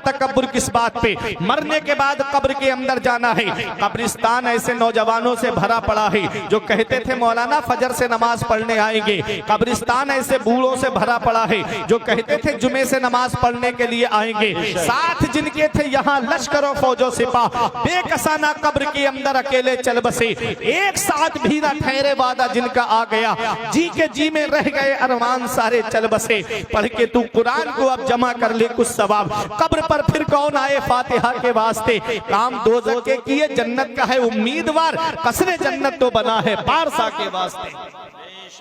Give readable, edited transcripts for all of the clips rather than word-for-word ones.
तकब्बुर किस बात पे? मरने के बाद कब्र के अंदर जाना है। कब्रिस्तान ऐसे नौजवानों से भरा पड़ा है जो कहते थे मौलाना फजर से नमाज पढ़ने आएंगे। कब्रिस्तान ऐसे बूढ़ों से भरा पड़ा है जो कहते थे जुमे से नमाज पढ़ने के लिए आएंगे। साथ जिनके थे यहाँ लश्करों फौजों सिपाह बेकसाना कब्र के अंदर अकेले चल बसे। एक साथ भी ना ठहरे वादा जिनका आ गया, जी के जी में रह गए अरमान सारे चल बसे। पढ़ के तू कुरान को अब जमा कर ले कुछ सवाब, कब्र पर फिर कौन आए फातिहा के वास्ते। काम दोज़ख के किए जन्नत का है उम्मीदवार, कसरे जन्नत तो बना है पारसा के वास्ते।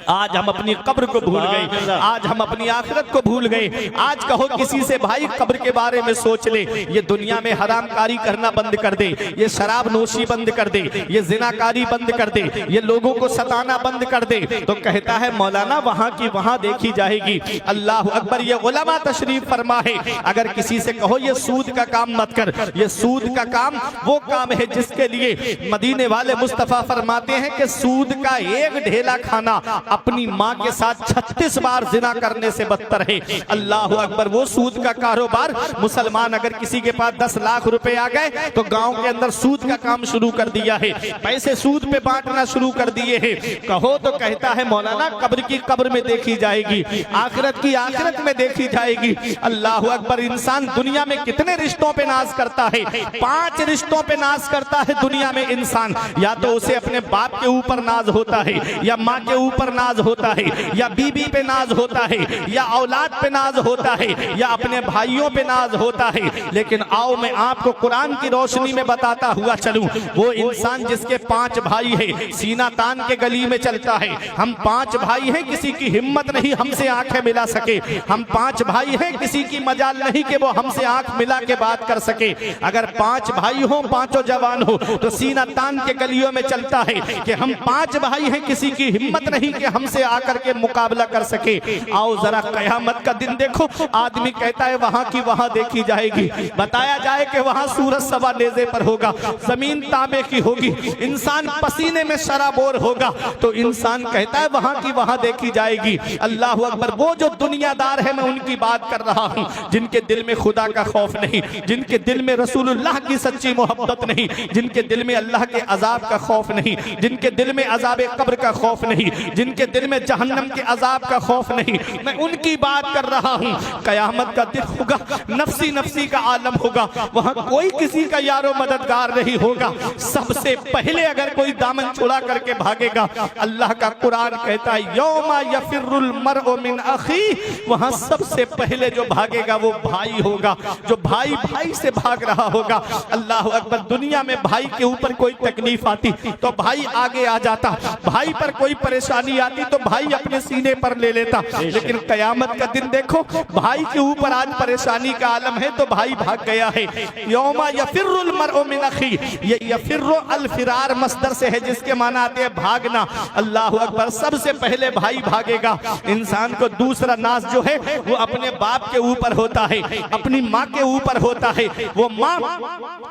आज हम अपनी कब्र को भूल गए, आज हम अपनी आखिरत को भूल गए। आज कहो किसी से भाई कब्र के बारे में सोच ले, ये दुनिया में हरामकारी करना बंद कर दे, ये शराब नोशी बंद कर दे, ये जिनाकारी बंद कर दे, ये लोगों को सताना बंद कर दे, तो कहता है मौलाना वहां की वहां देखी जाएगी। अल्लाह अकबर, ये उलमा तशरीफ फरमा है। अगर किसी से कहो ये सूद का काम मत कर, ये सूद का काम वो काम है जिसके लिए मदीने वाले मुस्तफा फरमाते हैं कि सूद का एक ढेला खाना अपनी माँ के साथ 36 बार जिना करने से बदतर है। अल्लाह अकबर, वो सूद का कारोबार। मुसलमान अगर किसी के पास 10 लाख रुपए आ गए तो गांव के अंदर सूद का काम शुरू कर दिया है, पैसे सूद पे बांटना शुरू कर दिए हैं। कहो तो कहता है मौलाना कब्र की कब्र में देखी जाएगी, आखिरत की आखिरत में देखी जाएगी। अल्लाह अकबर, इंसान दुनिया में कितने रिश्तों पे नाज करता है? 5 रिश्तों पे नाज करता है दुनिया में इंसान। या तो उसे अपने बाप के ऊपर नाज होता है, या माँ के ऊपर नाज होता है, या बीबी पे नाज होता है, या औलाद पे नाज होता है, या अपने भाइयों पे नाज होता है। लेकिन आओ मैं आपको कुरान की रोशनी में बताता हुआ चलूं, वो इंसान जिसके 5 भाई है, सीना तान के गली में चलता है। हम 5 भाई हैं, किसी की हिम्मत नहीं हमसे आंखें मिला सके। हम 5 भाई हैं, किसी की मजाल नहीं कि वो हमसे आंख मिला के बात कर सके। अगर 5 भाई हो, 5 जवान हो, तो सीना तान के गलियों में चलता है कि हम 5 भाई हैं, किसी की हिम्मत नहीं कि हमसे आकर के मुकाबला कर सके। आओ जरा कयामत का दिन देखो, आदमी कहता है वहां की वहां देखी जाएगी। बताया जाए कि वहां सूरज सवा नेज़े पर होगा, जमीन तांबे की होगी, इंसान पसीने में शराबोर होगा, तो इंसान कहता है वहां की वहां देखी जाएगी। अल्लाह अकबर, वो जो दुनियादार है मैं उनकी बात कर रहा हूं, जिनके दिल में खुदा का खौफ नहीं, जिनके दिल में रसूलुल्लाह की सच्ची मोहब्बत नहीं, जिनके दिल में अल्लाह के अजाब का खौफ नहीं, जिनके दिल में अजाब कब्र का खौफ नहीं, जिनके दिल में जहन्नम के अजाब का खौफ नहीं, मैं उनकी बात कर रहा हूं। कयामत का दिन होगा, नफसी नफसी का आलम होगा, वहां कोई किसी का यारो मददगार नहीं होगा। सबसे पहले अगर कोई दामन छुड़ा करके भागेगा, अल्लाह का कुरान कहता है यौमा यफिरुल मरउ मिन अखी, वहां सबसे पहले जो भागेगा वो भाई होगा, जो भाई भाई से भाग रहा होगा। अल्लाह अकबर, दुनिया में भाई के ऊपर कोई तकलीफ आती तो भाई आगे आ जाता, भाई पर कोई परेशानी आती तो भाई अपने सीने पर ले लेता। लेकिन कयामत का दिन देखो, भाई के ऊपर आज परेशानी का आलम है तो भाई भाग गया है। यौमा यफिरुल मरउ मिन अखी, ये यफिरु अल फिरार मस्दर से है जिसके माना आते हैं भागना। अल्लाह अकबर, सबसे पहले भाई भागेगा। इंसान को दूसरा नाज जो है वो अपने बाप के ऊपर होता है, अपनी माँ के ऊपर होता है। वो माँ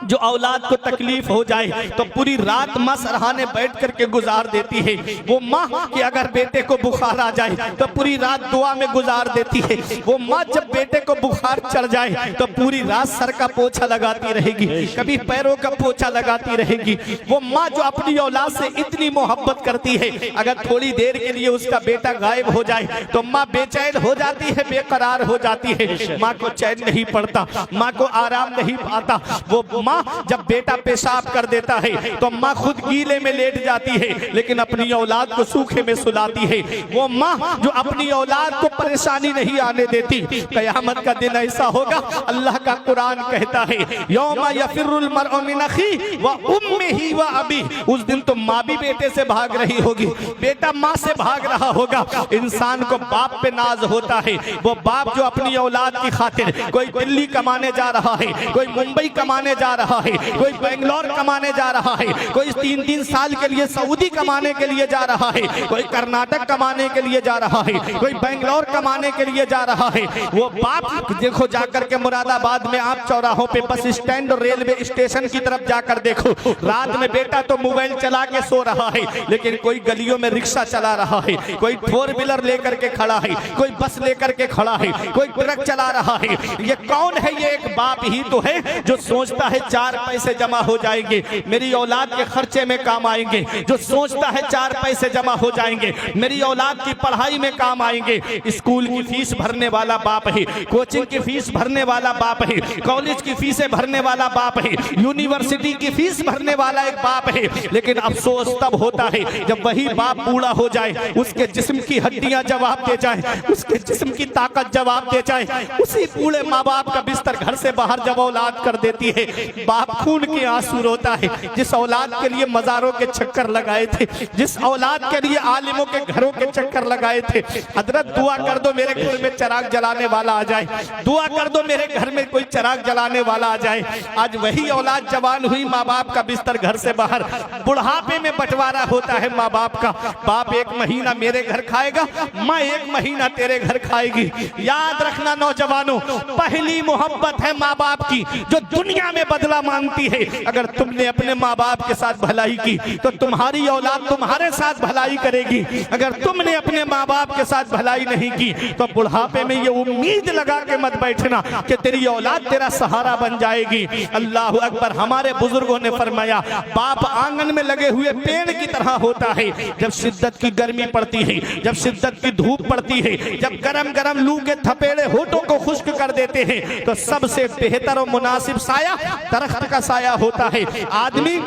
जो औलाद को तकलीफ हो जाए तो पूरी रात माँ सरहाने बैठ करके गुजार देती है। वो माँ कि अगर बेटे को बुखार आ जाए तो पूरी रात दुआ में गुजार देती है। वो माँ जब बेटे को बुखार चढ़ जाए तो पूरी रात सर का पोछा लगाती रहेगी, कभी पैरों का पोछा लगाती रहेगी। वो माँ जो अपनी औलाद से इतनी मोहब्बत करती है, अगर थोड़ी देर के लिए उसका बेटा गायब हो जाए तो माँ बेचैन हो जाती है, बेकरार हो जाती है। माँ को चैन नहीं पड़ता, माँ को आराम नहीं पाता। वो माँ जब बेटा पेशाब कर देता है तो माँ खुद गीले में लेट जाती है, लेकिन अपनी औलाद को सूखे में सुलाती है। वो माँ जो अपनी औलाद को परेशानी नहीं आने देती। कयामत का दिन ऐसा होगा, अल्लाह का कुरान कहता है यौमा यफिरुल मरउ मिन अखी व उम्मिही व अबी, उस दिन तो माँ भी बेटे से भाग रही होगी, बेटा माँ से भाग रहा होगा। इंसान को बाप पे नाज होता है, वो बाप जो अपनी औलाद की खातिर कोई दिल्ली कमाने जा रहा है, कोई मुंबई कमाने जा रहा है, कोई बेंगलोर कमाने जा रहा है, कोई 3-3 साल के लिए सऊदी कमाने के लिए जा रहा है, कोई कर्नाटक कमाने के लिए जा रहा है, कोई बेंगलोर कमाने के लिए जा रहा है। वो बाप देखो जाकर के मुरादाबाद में आप चौराहों पे बस स्टैंड और रेलवे स्टेशन की तरफ जाकर देखो, रात में बेटा तो मोबाइल चला के सो रहा है, लेकिन कोई गलियों में रिक्शा चला रहा है, कोई फोर व्हीलर लेकर के खड़ा है, कोई बस लेकर के खड़ा है, कोई ट्रक चला रहा है। ये कौन है? ये एक बाप ही तो है जो सोचता है 4 पैसे जमा हो जाएंगे, मेरी औलाद के खर्चे में काम आएंगे, जो सोचता है 4 पैसे जमा हो जाएंगे, मेरी औलाद की पढ़ाई में काम आएंगे। स्कूल की फीस भरने वाला बाप है, कोचिंग की फीस भरने वाला बाप है, कॉलेज की फीसें भरने वाला बाप है, यूनिवर्सिटी की फीस भरने वाला एक बाप है। लेकिन अफसोस तब होता है जब वही बाप बूढ़ा हो जाए, उसके जिस्म की हड्डियां जवाब दे जाए, उसके जिस्म की ताकत जवाब दे जाए। उसी बूढ़े माँ बाप का बिस्तर घर से बाहर जब औलाद कर देती है, बाप खून के आंसू रोता है। जिस औलाद के लिए मजारों के चक्कर लगाए थे, जिस औलाद के लिए आलिमों के घरों के चक्कर लगाए थे, हजरत दुआ कर दो मेरे घर में चिराग जलाने वाला आ जाए, दुआ कर दो मेरे घर में कोई चिराग जलाने वाला आ जाए। आज वही औलाद जवान हुई, माँ बाप का बिस्तर घर से बाहर, बुढ़ापे में बंटवारा होता है माँ बाप का। बाप 1 महीना मेरे घर खाएगा, माँ 1 महीना तेरे घर खाएगी। याद रखना नौजवानों, पहली मोहब्बत है माँ बाप की जो दुनिया में बदला मांगती है। अगर तुमने अपने माँ बाप के साथ भलाई की तो तुम्हारी औलाद तुम्हारे साथ भलाई करेगी। अगर तुमने अपने माँ बाप के साथ भलाई नहीं की तो बुढ़ापे में ये उम्मीद लगा के मत बैठना कि तेरी औलाद तेरा सहारा बन जाएगी। अल्लाह अकबर। हमारे बुजुर्गों ने फरमाया, बाप आंगन में लगे हुए पेड़ की तरह होता है। जब शिद्दत की गर्मी पड़ती है, जब शिद्दत की धूप पड़ती है, जब गरम गरम लू के थपेड़े होठों को खुश्क कर देते हैं, तो सबसे बेहतर और मुनासिब साया दरख्त का साया होता है। आदमी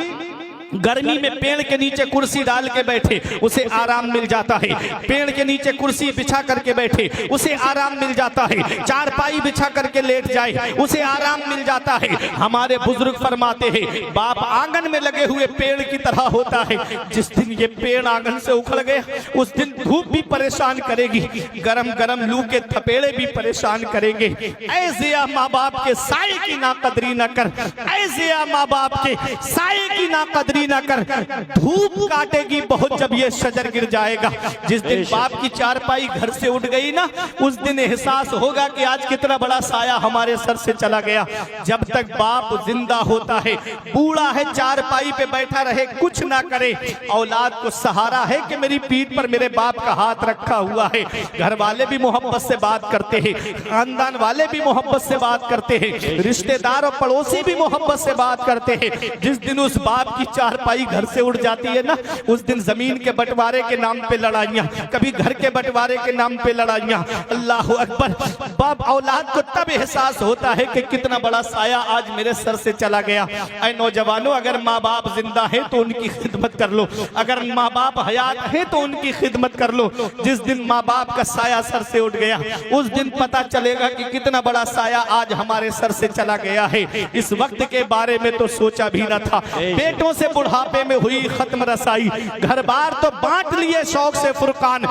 गर्मी में पेड़ के नीचे कुर्सी डाल के बैठे उसे आराम मिल जाता है, पेड़ के नीचे कुर्सी बिछा करके बैठे उसे आराम मिल जाता है, चारपाई बिछा करके लेट जाए उसे आराम मिल जाता है। हमारे बुजुर्ग फरमाते हैं, बाप आंगन में लगे हुए पेड़ की तरह होता है। जिस दिन ये पेड़ आंगन से उखड़ गया उस दिन धूप भी परेशान करेगी, गरम गरम लू के थपेड़े भी परेशान करेंगे। ऐसे माँ बाप के साए की नाकदरी न कर, ऐसे माँ बाप के साए की नाकदरी न कर, धूप काटेगी बहुत जब ये शजर गिर जाएगा। जिस दिन बाप की चारपाई घर से उठ गई ना, उस दिन एहसास होगा कि आज कितना बड़ा साया हमारे सर से चला गया। जब तक बाप जिंदा होता है, बूढ़ा है, चारपाई पे बैठा रहे, कुछ ना करे, औलाद को सहारा है कि मेरी पीठ पर मेरे बाप का हाथ रखा हुआ है। घर वाले भी मोहब्बत से बात करते हैं, खानदान वाले भी मोहब्बत से बात करते हैं, रिश्तेदार और पड़ोसी भी मोहब्बत से बात करते हैं। जिस दिन उस बाप की चारपाई घर से उड़ जाती है ना, उस दिन जमीन के बंटवारे के नाम पे लड़ाइयां, कभी घर के बंटवारे के नाम पे लड़ाइयां। अल्लाह अकबर। बाप औलाद को तब एहसास होता है कि कितना बड़ा साया आज मेरे सर से चला गया। ऐ नौजवानों, अगर माँ बाप जिंदा है तो उनकी खिदमत कर लो, अगर माँ बाप हयात है तो उनकी खिदमत कर लो। जिस दिन माँ बाप का साया सर से उठ गया उस दिन पता चलेगा कि कितना बड़ा साया आज हमारे सर से चला गया है। इस वक्त के बारे में तो सोचा भी न था। बेटों से बुढ़ापे में हुई खत्म रसाई, घर बार तो बांट लिए शौक से फुरकान।